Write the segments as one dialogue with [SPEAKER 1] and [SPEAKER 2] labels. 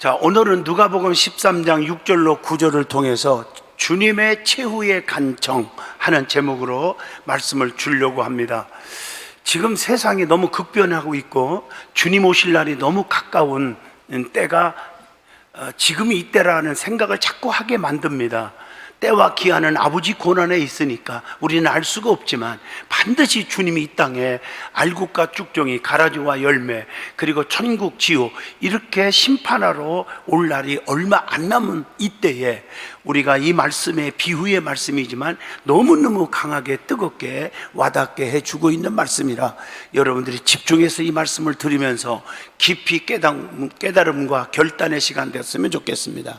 [SPEAKER 1] 자, 오늘은 누가복음 13장 6절로 9절을 통해서 주님의 최후의 간청 하는 제목으로 말씀을 주려고 합니다. 지금 세상이 너무 급변하고 있고 주님 오실 날이 너무 가까운 때가 지금이 이때라는 생각을 자꾸 하게 만듭니다. 때와 기한은 아버지 권한에 있으니까 우리는 알 수가 없지만 반드시 주님이 이 땅에 알곡과 쭉정이, 가라지와 열매, 그리고 천국, 지옥 이렇게 심판하러 올 날이 얼마 안 남은 이때에 우리가 이 말씀의 비유의 말씀이지만 너무너무 강하게 뜨겁게 와닿게 해주고 있는 말씀이라 여러분들이 집중해서 이 말씀을 들으면서 깊이 깨달음과 결단의 시간 됐으면 좋겠습니다.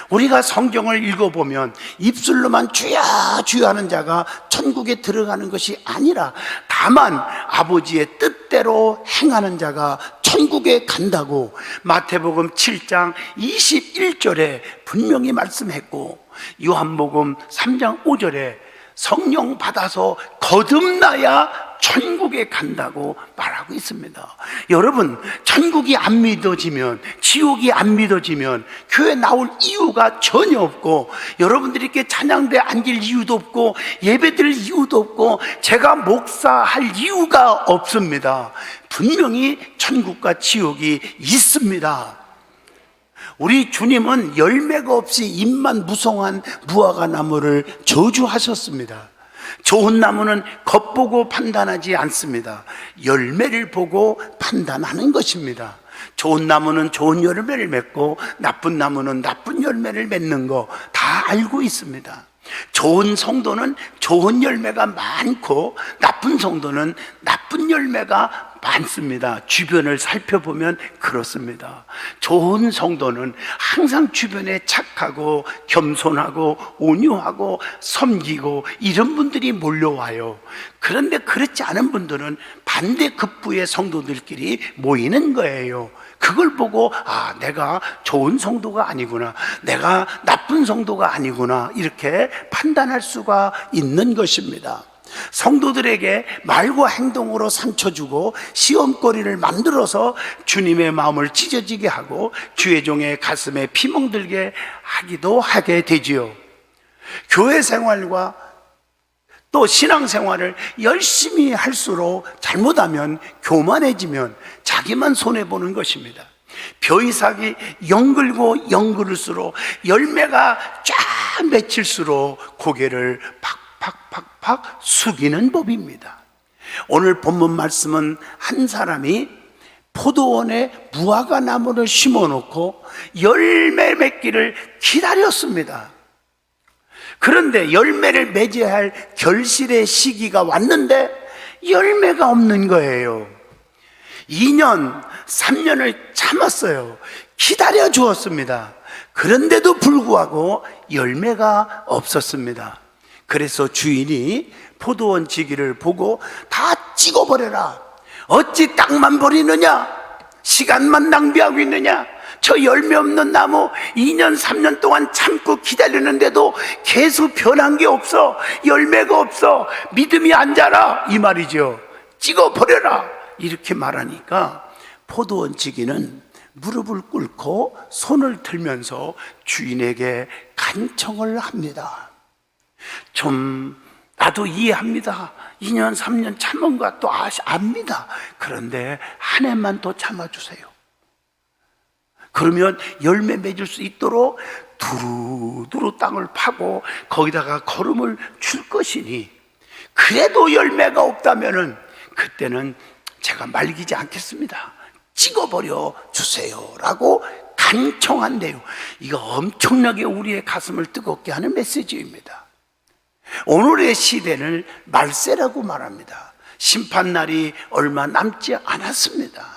[SPEAKER 1] 우리가 성경을 읽어보면 입술로만 주여 주여 하는 자가 천국에 들어가는 것이 아니라 다만 아버지의 뜻대로 행하는 자가 천국에 간다고 마태복음 7장 21절에 분명히 말씀했고, 요한복음 3장 5절에 성령 받아서 거듭나야 천국에 간다고 말하고 있습니다. 여러분, 천국이 안 믿어지면, 지옥이 안 믿어지면 교회 나올 이유가 전혀 없고, 여러분들이 이렇게 찬양대에 앉을 이유도 없고, 예배드릴 이유도 없고, 제가 목사할 이유가 없습니다. 분명히 천국과 지옥이 있습니다. 우리 주님은 열매가 없이 잎만 무성한 무화과 나무를 저주하셨습니다. 좋은 나무는 겉보고 판단하지 않습니다. 열매를 보고 판단하는 것입니다. 좋은 나무는 좋은 열매를 맺고 나쁜 나무는 나쁜 열매를 맺는 거 다 알고 있습니다. 좋은 성도는 좋은 열매가 많고 나쁜 성도는 나쁜 열매가 많습니다. 주변을 살펴보면 그렇습니다. 좋은 성도는 항상 주변에 착하고 겸손하고 온유하고 섬기고 이런 분들이 몰려와요. 그런데 그렇지 않은 분들은 반대급부의 성도들끼리 모이는 거예요. 그걸 보고 내가 좋은 성도가 아니구나, 내가 나쁜 성도가 아니구나, 이렇게 판단할 수가 있는 것입니다. 성도들에게 말과 행동으로 상처 주고 시험거리를 만들어서 주님의 마음을 찢어지게 하고 주의 종의 가슴에 피멍들게 하기도 하게 되지요. 교회 생활과 또 신앙생활을 열심히 할수록 잘못하면 교만해지면 자기만 손해보는 것입니다. 벼이삭이 영글고 영글을수록 열매가 쫙 맺힐수록 고개를 팍팍팍팍 숙이는 법입니다. 오늘 본문 말씀은 한 사람이 포도원에 무화과 나무를 심어놓고 열매 맺기를 기다렸습니다. 그런데 열매를 맺어야 할 결실의 시기가 왔는데 열매가 없는 거예요. 2년, 3년을 참았어요. 기다려 주었습니다. 그런데도 불구하고 열매가 없었습니다. 그래서 주인이 포도원 지기를 보고 다 찍어버려라. 어찌 땅만 버리느냐? 시간만 낭비하고 있느냐? 저 열매 없는 나무 2년 3년 동안 참고 기다리는데도 계속 변한 게 없어. 열매가 없어. 믿음이 안 자라, 이 말이죠. 찍어버려라 이렇게 말하니까 포도원 지기는 무릎을 꿇고 손을 들면서 주인에게 간청을 합니다. 좀 나도 이해합니다. 2년 3년 참은 것도 압니다. 그런데 한 해만 더 참아주세요. 그러면 열매 맺을 수 있도록 두루두루 땅을 파고 거기다가 거름을 줄 것이니, 그래도 열매가 없다면은 그때는 제가 말리지 않겠습니다. 찍어버려 주세요 라고 간청한대요. 이거 엄청나게 우리의 가슴을 뜨겁게 하는 메시지입니다. 오늘의 시대를 말세라고 말합니다. 심판날이 얼마 남지 않았습니다.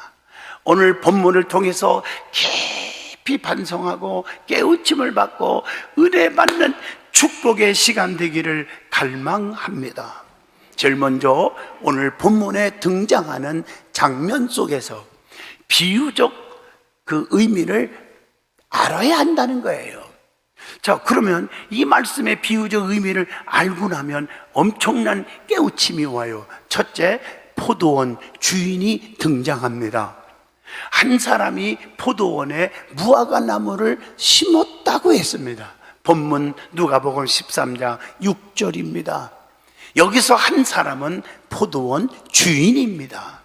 [SPEAKER 1] 오늘 본문을 통해서 깊이 반성하고 깨우침을 받고 은혜 받는 축복의 시간 되기를 갈망합니다. 제일 먼저 오늘 본문에 등장하는 장면 속에서 비유적 그 의미를 알아야 한다는 거예요. 자, 그러면 이 말씀의 비유적 의미를 알고 나면 엄청난 깨우침이 와요. 첫째, 포도원 주인이 등장합니다. 한 사람이 포도원에 무화과 나무를 심었다고 했습니다. 본문 누가복음 13장 6절입니다. 여기서 한 사람은 포도원 주인입니다.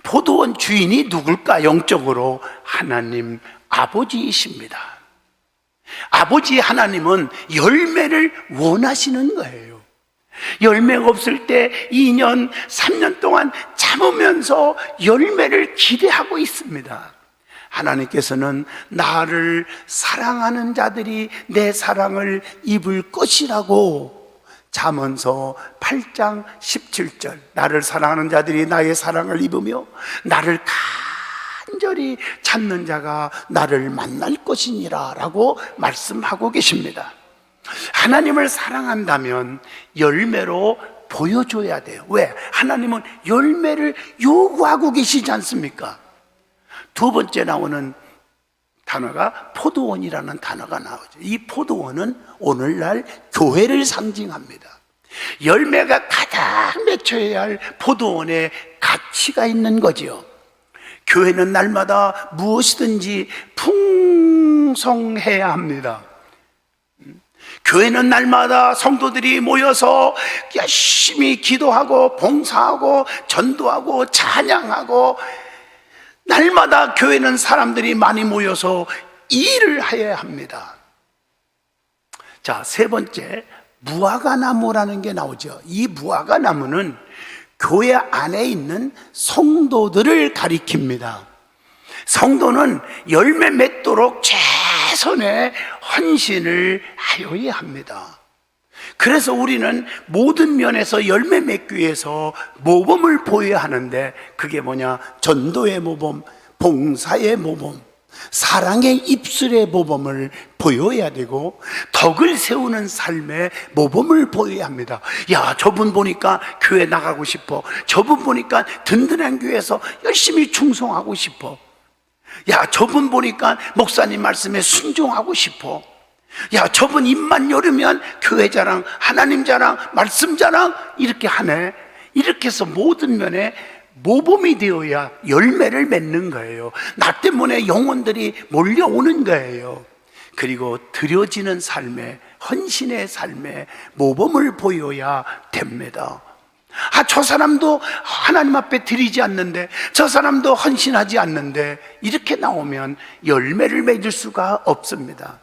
[SPEAKER 1] 포도원 주인이 누굴까? 영적으로 하나님 아버지이십니다. 아버지 하나님은 열매를 원하시는 거예요. 열매가 없을 때 2년, 3년 동안 참으면서 열매를 기대하고 있습니다. 하나님께서는 나를 사랑하는 자들이 내 사랑을 입을 것이라고 잠언서 8장 17절, 나를 사랑하는 자들이 나의 사랑을 입으며 나를 간절히 찾는 자가 나를 만날 것이니라 라고 말씀하고 계십니다. 하나님을 사랑한다면 열매로 보여줘야 돼요. 왜? 하나님은 열매를 요구하고 계시지 않습니까? 두 번째 나오는 단어가 포도원이라는 단어가 나오죠. 이 포도원은 오늘날 교회를 상징합니다. 열매가 가장 맺혀야 할 포도원에 가치가 있는 거지요. 교회는 날마다 무엇이든지 풍성해야 합니다. 교회는 날마다 성도들이 모여서 열심히 기도하고 봉사하고 전도하고 찬양하고, 날마다 교회는 사람들이 많이 모여서 일을 해야 합니다. 자, 세 번째, 무화과 나무라는 게 나오죠. 이 무화과 나무는 교회 안에 있는 성도들을 가리킵니다. 성도는 열매 맺도록 최선의 헌신을 하여야 합니다. 그래서 우리는 모든 면에서 열매 맺기 위해서 모범을 보여야 하는데, 그게 뭐냐? 전도의 모범, 봉사의 모범, 사랑의 입술의 모범을 보여야 되고, 덕을 세우는 삶의 모범을 보여야 합니다. 야, 저분 보니까 교회 나가고 싶어. 저분 보니까 든든한 교회에서 열심히 충성하고 싶어. 야, 저분 보니까 목사님 말씀에 순종하고 싶어. 야, 저분 입만 열으면 교회 자랑, 하나님 자랑, 말씀 자랑 이렇게 하네. 이렇게 해서 모든 면에 모범이 되어야 열매를 맺는 거예요. 나 때문에 영혼들이 몰려오는 거예요. 그리고 드려지는 삶에, 헌신의 삶에 모범을 보여야 됩니다. 아, 저 사람도 하나님 앞에 드리지 않는데, 저 사람도 헌신하지 않는데, 이렇게 나오면 열매를 맺을 수가 없습니다.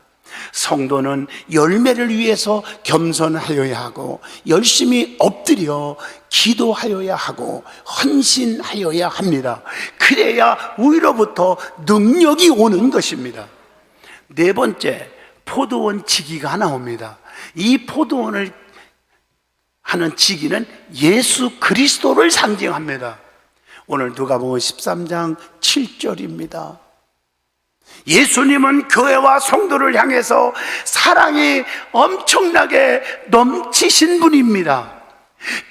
[SPEAKER 1] 성도는 열매를 위해서 겸손하여야 하고, 열심히 엎드려 기도하여야 하고, 헌신하여야 합니다. 그래야 위로부터 능력이 오는 것입니다. 네 번째, 포도원 지기가 나옵니다. 이 포도원을 하는 지기는 예수 그리스도를 상징합니다. 오늘 누가복음 13장 7절입니다. 예수님은 교회와 성도를 향해서 사랑이 엄청나게 넘치신 분입니다.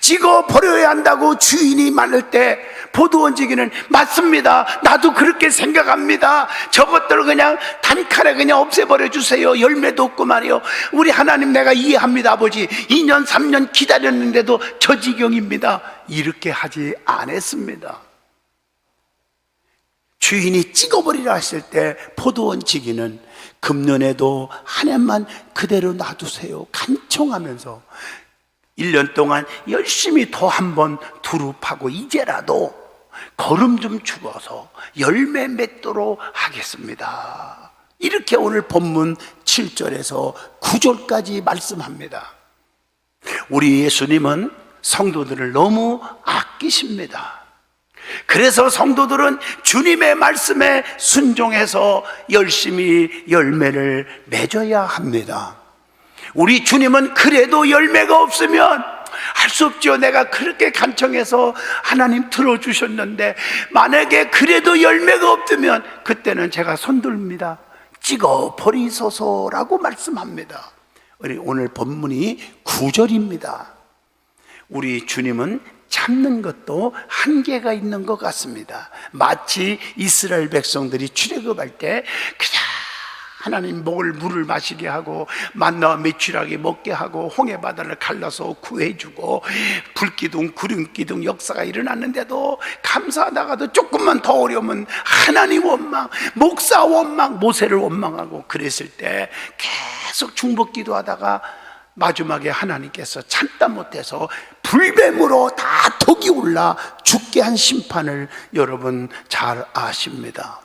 [SPEAKER 1] 찍어 버려야 한다고 주인이 말할 때 포도원 지기는 맞습니다, 나도 그렇게 생각합니다, 저것들을 그냥 단칼에 그냥 없애버려 주세요, 열매도 없고 말이요, 우리 하나님 내가 이해합니다 아버지, 2년 3년 기다렸는데도 저 지경입니다, 이렇게 하지 않았습니다. 주인이 찍어버리라 했을 때 포도원 지기는 금년에도 한 해만 그대로 놔두세요 간청하면서 1년 동안 열심히 더 한 번 두릅하고 이제라도 거름 좀 죽어서 열매 맺도록 하겠습니다. 이렇게 오늘 본문 7절에서 9절까지 말씀합니다. 우리 예수님은 성도들을 너무 아끼십니다. 그래서 성도들은 주님의 말씀에 순종해서 열심히 열매를 맺어야 합니다. 우리 주님은 그래도 열매가 없으면 할 수 없죠. 내가 그렇게 간청해서 하나님 들어주셨는데 만약에 그래도 열매가 없으면 그때는 제가 손들입니다, 찍어 버리소서라고 말씀합니다. 우리 오늘 본문이 9절입니다. 우리 주님은 참는 것도 한계가 있는 것 같습니다. 마치 이스라엘 백성들이 출애굽할 때 그냥 하나님 먹을 물을 마시게 하고 만나와 메추라기 먹게 하고 홍해바다를 갈라서 구해주고 불기둥 구름기둥 역사가 일어났는데도 감사하다가도 조금만 더 어려우면 하나님 원망, 목사 원망, 모세를 원망하고 그랬을 때 계속 중복 기도하다가 마지막에 하나님께서 참다 못해서 불뱀으로 다 독이 올라 죽게 한 심판을 여러분 잘 아십니다.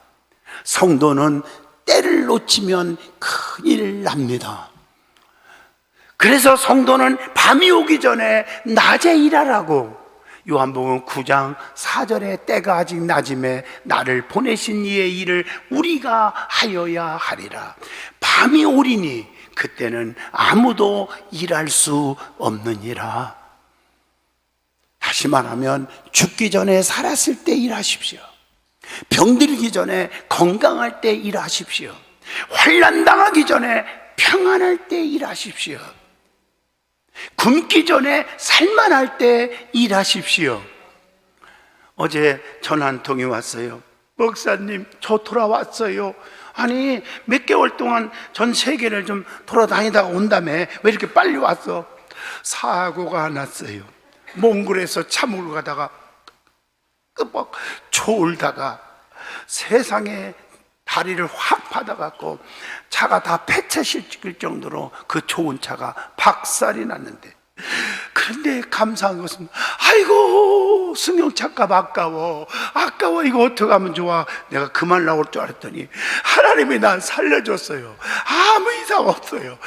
[SPEAKER 1] 성도는 때를 놓치면 큰일 납니다. 그래서 성도는 밤이 오기 전에 낮에 일하라고 요한복음 9장 4절에 때가 아직 낮음에 나를 보내신 이의 일을 우리가 하여야 하리라. 밤이 오리니 그때는 아무도 일할 수 없느니라. 다시 말하면 죽기 전에 살았을 때 일하십시오. 병들기 전에 건강할 때 일하십시오. 환난 당하기 전에 평안할 때 일하십시오. 굶기 전에 살만할 때 일하십시오. 어제 전화 한 통이 왔어요. 목사님, 저 돌아왔어요. 아니, 몇 개월 동안 전 세계를 좀 돌아다니다가 온다며 왜 이렇게 빨리 왔어? 사고가 났어요. 몽골에서 차 몰고 가다가 끄벅 졸다가 세상에 다리를 확 받아갖고 차가 다 폐차시킬 정도로 그 좋은 차가 박살이 났는데, 그런데 감사한 것은 아이고 승용차값 아까워 이거 어떻게 하면 좋아. 내가 그만 나올 줄 알았더니 하나님이 날 살려줬어요. 아무 이상 없어요.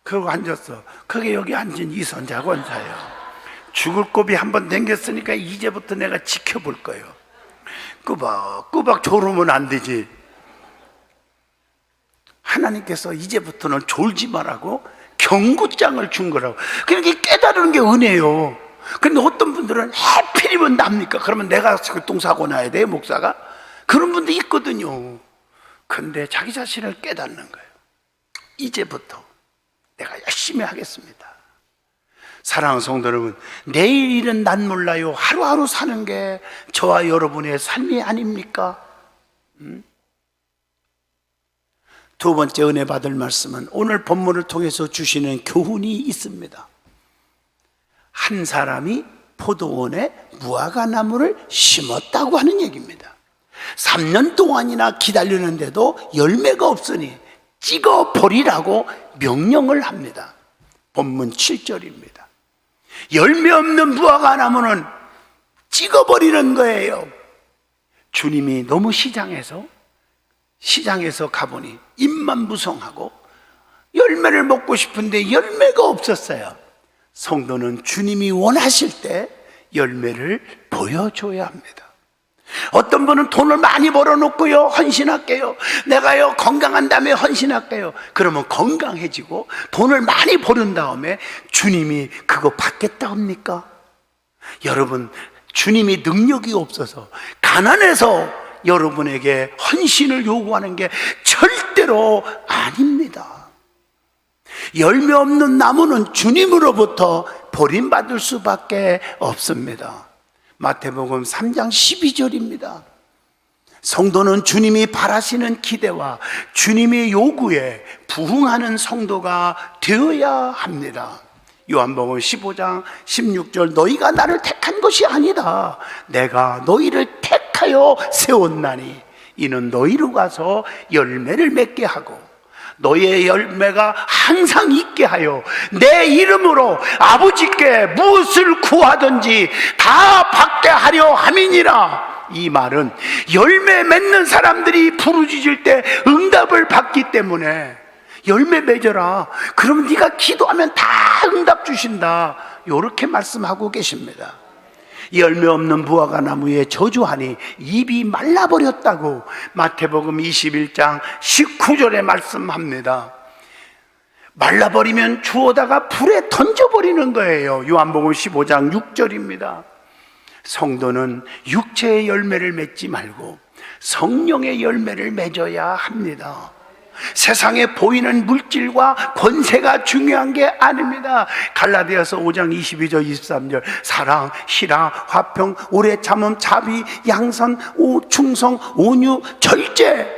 [SPEAKER 1] 그러고 앉았어. 그게 여기 앉은 이선자 권사예요. 죽을 고비 한번 댕겼으니까 이제부터 내가 지켜볼 거예요. 꾸벅꾸벅 졸으면 안 되지. 하나님께서 이제부터는 졸지 말라고 경고장을 준 거라고. 그러니까 깨달은 게 은혜예요. 그런데 어떤 분들은 하필이면 납니까? 그러면 내가 교통사고 나야 돼요, 목사가? 그런 분도 있거든요. 그런데 자기 자신을 깨닫는 거예요. 이제부터 내가 열심히 하겠습니다. 사랑하는 성도 여러분, 내일 일은 난 몰라요. 하루하루 사는 게 저와 여러분의 삶이 아닙니까? 두 번째 은혜 받을 말씀은 오늘 본문을 통해서 주시는 교훈이 있습니다. 한 사람이 포도원에 무화과나무를 심었다고 하는 얘기입니다. 3년 동안이나 기다리는데도 열매가 없으니 찍어버리라고 명령을 합니다. 본문 7절입니다. 열매 없는 무화과나무는 찍어버리는 거예요. 주님이 너무 시장에서 가보니 입만 무성하고 열매를 먹고 싶은데 열매가 없었어요. 성도는 주님이 원하실 때 열매를 보여줘야 합니다. 어떤 분은 돈을 많이 벌어놓고요, 헌신할게요. 내가요 건강한 다음에 헌신할게요. 그러면 건강해지고 돈을 많이 버는 다음에 주님이 그거 받겠다 합니까? 여러분, 주님이 능력이 없어서 가난해서 여러분에게 헌신을 요구하는 게 절대로 아닙니다. 열매 없는 나무는 주님으로부터 버림받을 수밖에 없습니다. 마태복음 3장 12절입니다. 성도는 주님이 바라시는 기대와 주님의 요구에 부응하는 성도가 되어야 합니다. 요한복음 15장 16절, 너희가 나를 택한 것이 아니다. 내가 너희를 택하여 세웠나니 이는 너희로 가서 열매를 맺게 하고 너희의 열매가 항상 있게 하여 내 이름으로 아버지께 무엇을 구하든지 다 받게 하려 함이니라. 이 말은 열매 맺는 사람들이 부르짖을 때 응답을 받기 때문에 열매 맺어라. 그럼 네가 기도하면 다 응답 주신다. 이렇게 말씀하고 계십니다. 열매 없는 무화과나무에 저주하니 입이 말라버렸다고 마태복음 21장 19절에 말씀합니다. 말라버리면 주워다가 불에 던져버리는 거예요. 요한복음 15장 6절입니다. 성도는 육체의 열매를 맺지 말고 성령의 열매를 맺어야 합니다. 세상에 보이는 물질과 권세가 중요한 게 아닙니다. 갈라디아서 5장 22절 23절 사랑, 희락, 화평, 오래 참음, 자비, 양선, 충성, 온유, 절제,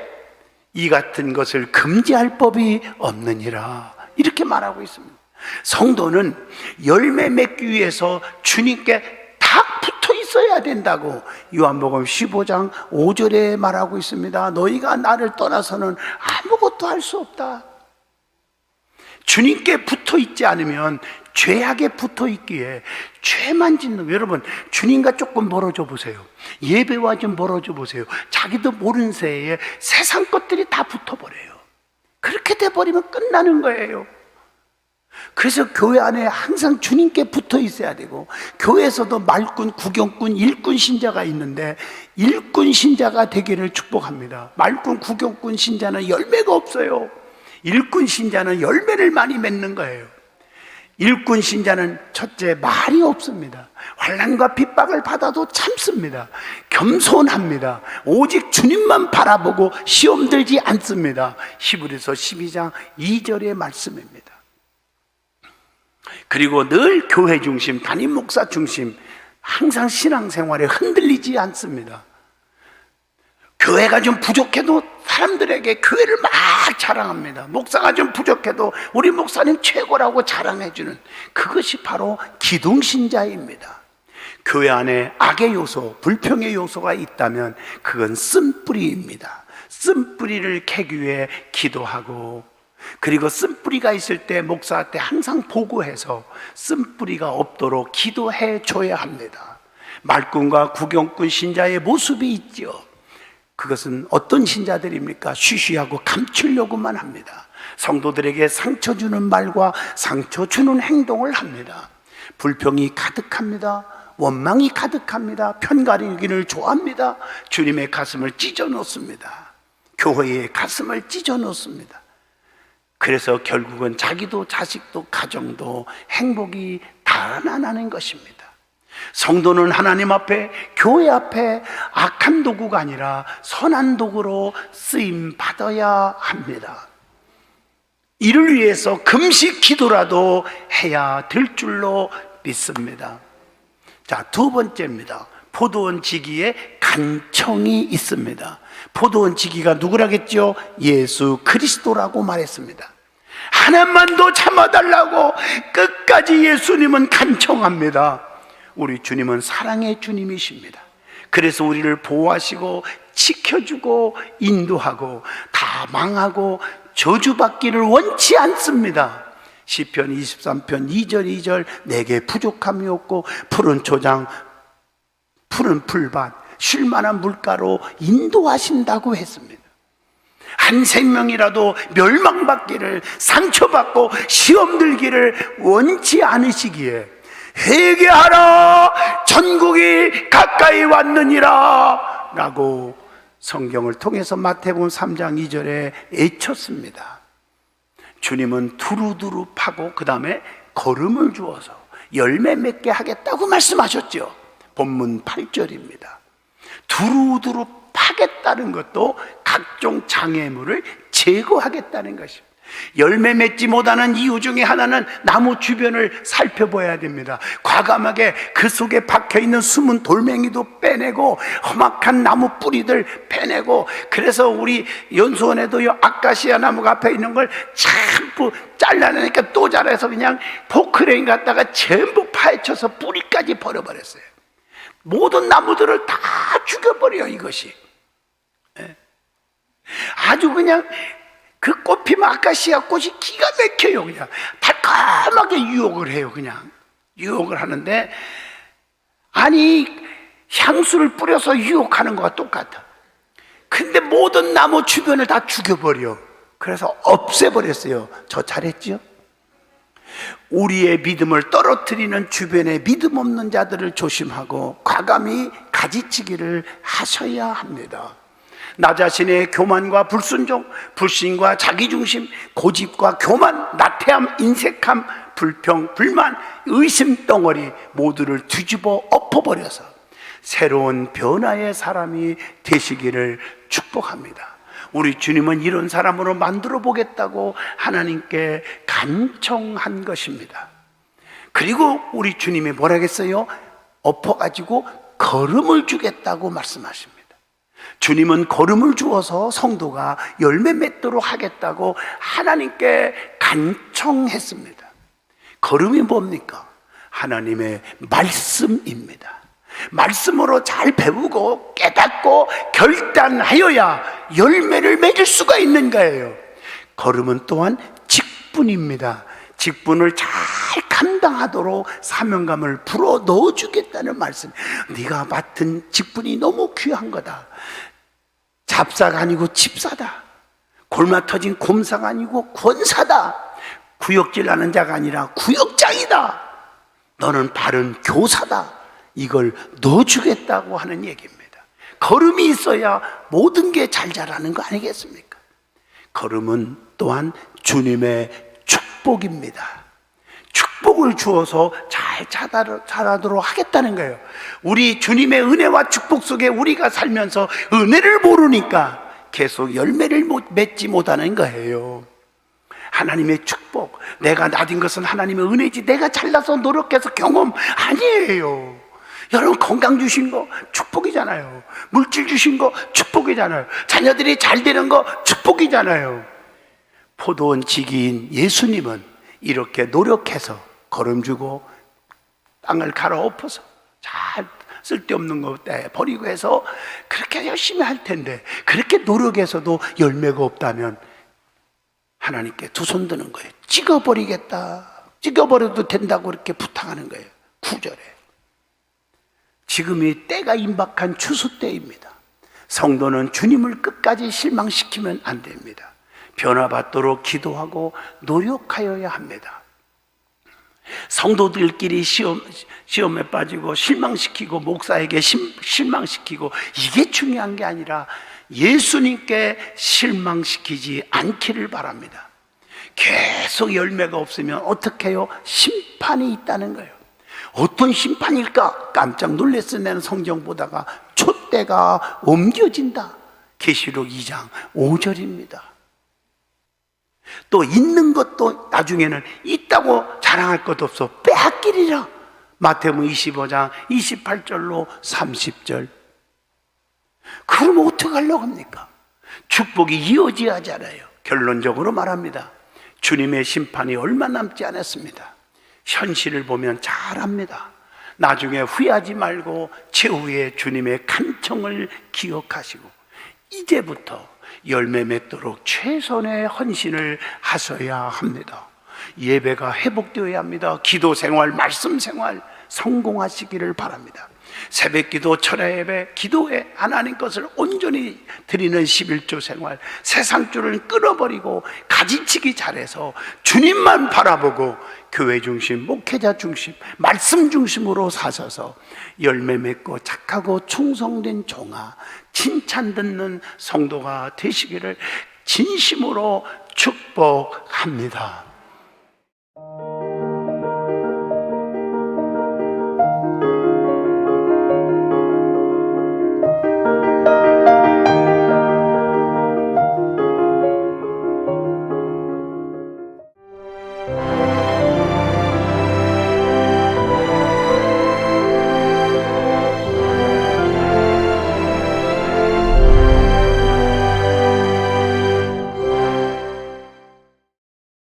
[SPEAKER 1] 이 같은 것을 금지할 법이 없느니라, 이렇게 말하고 있습니다. 성도는 열매 맺기 위해서 주님께 딱 붙어 있어야 된다고 요한복음 15장 5절에 말하고 있습니다. 너희가 나를 떠나서는 아무것도 할 수 없다. 주님께 붙어 있지 않으면 죄악에 붙어 있기에 죄만 짓는 거예요. 여러분, 주님과 조금 멀어져 보세요. 예배와 좀 멀어져 보세요. 자기도 모르는 새에 세상 것들이 다 붙어버려요. 그렇게 돼버리면 끝나는 거예요. 그래서 교회 안에 항상 주님께 붙어 있어야 되고, 교회에서도 말꾼, 구경꾼, 일꾼 신자가 있는데 일꾼 신자가 되기를 축복합니다. 말꾼, 구경꾼 신자는 열매가 없어요. 일꾼 신자는 열매를 많이 맺는 거예요. 일꾼 신자는 첫째, 말이 없습니다. 환난과 핍박을 받아도 참습니다. 겸손합니다. 오직 주님만 바라보고 시험 들지 않습니다. 히브리서 12장 2절의 말씀입니다. 그리고 늘 교회 중심, 담임 목사 중심, 항상 신앙생활에 흔들리지 않습니다. 교회가 좀 부족해도 사람들에게 교회를 막 자랑합니다. 목사가 좀 부족해도 우리 목사님 최고라고 자랑해주는, 그것이 바로 기둥신자입니다. 교회 안에 악의 요소, 불평의 요소가 있다면 그건 쓴뿌리입니다. 쓴뿌리를 캐기 위해 기도하고, 그리고 쓴뿌리가 있을 때 목사한테 항상 보고해서 쓴뿌리가 없도록 기도해 줘야 합니다. 말꾼과 구경꾼 신자의 모습이 있죠. 그것은 어떤 신자들입니까? 쉬쉬하고 감추려고만 합니다. 성도들에게 상처 주는 말과 상처 주는 행동을 합니다. 불평이 가득합니다. 원망이 가득합니다. 편가르기를 좋아합니다. 주님의 가슴을 찢어 놓습니다. 교회의 가슴을 찢어 놓습니다. 그래서 결국은 자기도 자식도 가정도 행복이 달아나는 것입니다. 성도는 하나님 앞에, 교회 앞에 악한 도구가 아니라 선한 도구로 쓰임 받아야 합니다. 이를 위해서 금식 기도라도 해야 될 줄로 믿습니다. 자, 두 번째입니다. 포도원 지기에 간청이 있습니다. 포도원 지기가 누구라겠죠? 예수 그리스도라고 말했습니다. 하나만 더 참아달라고 끝까지 예수님은 간청합니다. 우리 주님은 사랑의 주님이십니다. 그래서 우리를 보호하시고 지켜주고 인도하고 다 망하고 저주받기를 원치 않습니다. 시편 23편 2절 2절 내게 부족함이 없고 푸른 초장 푸른 풀밭 쉴만한 물가로 인도하신다고 했습니다. 한 생명이라도 멸망받기를, 상처받고 시험 들기를 원치 않으시기에 회개하라, 천국이 가까이 왔느니라 라고 성경을 통해서 마태복음 3장 2절에 외쳤습니다. 주님은 두루두루 파고 그 다음에 거름을 주어서 열매 맺게 하겠다고 말씀하셨죠. 본문 8절입니다. 두루두루 파겠다는 것도 각종 장애물을 제거하겠다는 것입니다. 열매 맺지 못하는 이유 중에 하나는 나무 주변을 살펴봐야 됩니다. 과감하게 그 속에 박혀있는 숨은 돌멩이도 빼내고 험악한 나무 뿌리들 빼내고, 그래서 우리 연수원에도 아카시아 나무가 앞에 있는 걸 전부 잘라내니까 또 자라서 그냥 포크레인 갖다가 전부 파헤쳐서 뿌리까지 버려버렸어요. 모든 나무들을 다 죽여버려요. 이것이 아주 그냥 그 꽃 피면 아카시아 꽃이 기가 막혀요. 그냥 달콤하게 유혹을 해요. 그냥 유혹을 하는데, 아니 향수를 뿌려서 유혹하는 거와 똑같아. 근데 모든 나무 주변을 다 죽여버려. 그래서 없애버렸어요. 저 잘했죠? 우리의 믿음을 떨어뜨리는 주변의 믿음 없는 자들을 조심하고 과감히 가지치기를 하셔야 합니다. 나 자신의 교만과 불순종, 불신과 자기중심, 고집과 교만, 나태함, 인색함, 불평, 불만, 의심 덩어리 모두를 뒤집어 엎어버려서 새로운 변화의 사람이 되시기를 축복합니다. 우리 주님은 이런 사람으로 만들어 보겠다고 하나님께 간청한 것입니다. 그리고 우리 주님이 뭐라 했어요? 엎어가지고 걸음을 주겠다고 말씀하십니다. 주님은 걸음을 주어서 성도가 열매 맺도록 하겠다고 하나님께 간청했습니다. 걸음이 뭡니까? 하나님의 말씀입니다. 말씀으로 잘 배우고 깨닫고 결단하여야 열매를 맺을 수가 있는 거예요. 걸음은 또한 직분입니다. 직분을 잘 감당하도록 사명감을 불어 넣어주겠다는 말씀. 네가 맡은 직분이 너무 귀한 거다. 잡사가 아니고 집사다. 골마 터진 곰사가 아니고 권사다. 구역질하는 자가 아니라 구역장이다. 너는 바른 교사다. 이걸 넣어주겠다고 하는 얘기입니다. 걸음이 있어야 모든 게 잘 자라는 거 아니겠습니까? 걸음은 또한 주님의 축복입니다. 축복을 주어서 잘 자라도록 하겠다는 거예요. 우리 주님의 은혜와 축복 속에 우리가 살면서 은혜를 모르니까 계속 열매를 맺지 못하는 거예요. 하나님의 축복, 내가 나딘 것은 하나님의 은혜지 내가 잘나서 노력해서 경험 아니에요. 여러분, 건강 주신 거 축복이잖아요. 물질 주신 거 축복이잖아요. 자녀들이 잘 되는 거 축복이잖아요. 포도원 지기인 예수님은 이렇게 노력해서 걸음 주고 땅을 갈아엎어서 잘 쓸데없는 거 버리고 해서 그렇게 열심히 할 텐데, 그렇게 노력해서도 열매가 없다면 하나님께 두 손 드는 거예요. 찍어버리겠다. 찍어버려도 된다고 그렇게 부탁하는 거예요. 9절에. 지금이 때가 임박한 추수 때입니다. 성도는 주님을 끝까지 실망시키면 안 됩니다. 변화받도록 기도하고 노력하여야 합니다. 성도들끼리 시험에 빠지고 실망시키고 목사에게 실망시키고 이게 중요한 게 아니라 예수님께 실망시키지 않기를 바랍니다. 계속 열매가 없으면 어떻게 해요? 심판이 있다는 거예요. 어떤 심판일까? 깜짝 놀랐어요. 나는 성경 보다가 촛대가 옮겨진다. 계시록 2장 5절입니다. 또 있는 것도 나중에는 있다고 자랑할 것도 없어 빼앗기리라. 마태복음 25장 28절로 30절. 그러면 어떻게 하려고 합니까? 축복이 이어져야 하잖아요. 결론적으로 말합니다. 주님의 심판이 얼마 남지 않았습니다. 현실을 보면 잘 압니다. 나중에 후회하지 말고 최후의 주님의 간청을 기억하시고 이제부터 열매 맺도록 최선의 헌신을 하셔야 합니다. 예배가 회복되어야 합니다. 기도 생활, 말씀 생활 성공하시기를 바랍니다. 새벽기도, 철야 예배, 기도에 하나님 것을 온전히 드리는 11조 생활, 세상줄을 끊어버리고 가지치기 잘해서 주님만 바라보고 교회 중심, 목회자 중심, 말씀 중심으로 사셔서 열매 맺고 착하고 충성된 종아, 칭찬 듣는 성도가 되시기를 진심으로 축복합니다.